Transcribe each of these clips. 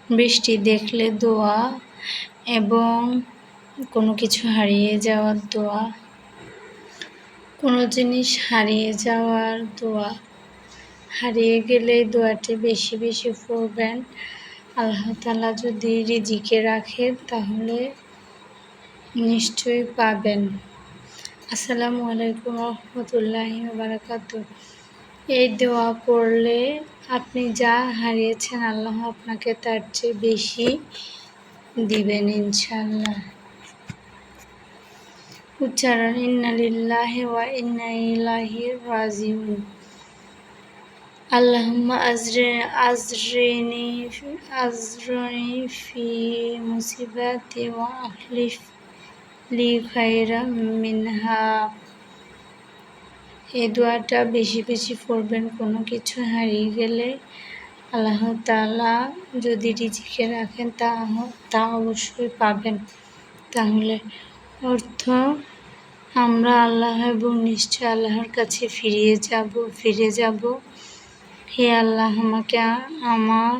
বৃষ্টি দেখলে দোয়া এবং কোনো কিছু হারিয়ে যাওয়ার দোয়া, কোনো জিনিস হারিয়ে যাওয়ার দোয়া, হারিয়ে গেলে দোয়াটি বেশি বেশি পড়বেন। আল্লাহ তাআলা যদি রিজিকে রাখেন তাহলে নিশ্চয়ই পাবেন। আসসালামু আলাইকুম রহমতুল্লাহি ওয়া বারাকাতুহু। এই দোয়া পড়লে আপনি যা হারিয়েছেন আল্লাহ আপনাকে তার চেয়ে বেশি দিবেন ইনশাআল্লাহ। উচ্চারণ ইন্না লিল্লাহি ওয়া ইন্না ইলাইহি রাজিউন। আল্লাহুম্মা আজরিনি ফি মুসিবাতি ওয়া আখলিফ লি খায়রাম মিনহা। এই দোয়াটা বেশি বেশি পড়বেন। কোনো কিছু হারিয়ে গেলে আল্লাহ তাআলা যদি রিজিকে রাখেন তা অবশ্যই পাবেন। তাহলে অর্থ আমরা আল্লাহ এবং নিশ্চয় আল্লাহর কাছে ফিরে যাব। হে আল্লাহ, আমাকে আমার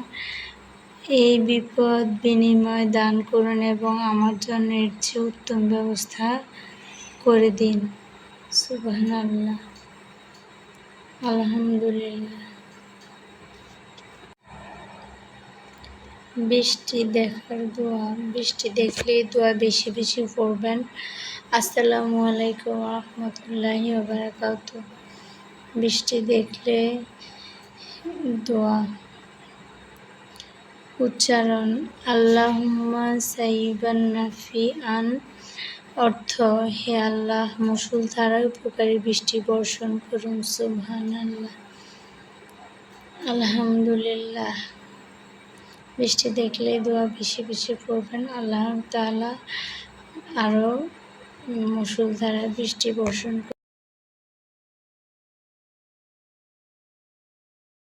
এই বিপদ বিনিময় দান করুন এবং আমার জন্য এর চেয়ে উত্তম ব্যবস্থা করে দিন। সুবহানাল্লাহ, আলহামদুলিল্লাহ। বৃষ্টি দেখার দোয়া। বৃষ্টি দেখলে দোয়া বেশি বেশি পড়বেন। আসসালামু আলাইকুম রহমতুল্লাহি ওয়া বারাকাতুহু। বৃষ্টি দেখলে দোয়া। উচ্চারণ আল্লাহুম্মা সাইয়্যিবান নাফিআন। অর্থ হে আল্লাহ, মুষলধারায় উপকারী বৃষ্টি বর্ষণ করুন। সুবহানাল্লাহ, আলহামদুলিল্লাহ। বৃষ্টি দেখলে দোয়া বেশি বেশি পড়বেন। আল্লাহ তাআলা আরও মুষলধারায় বৃষ্টি বর্ষণ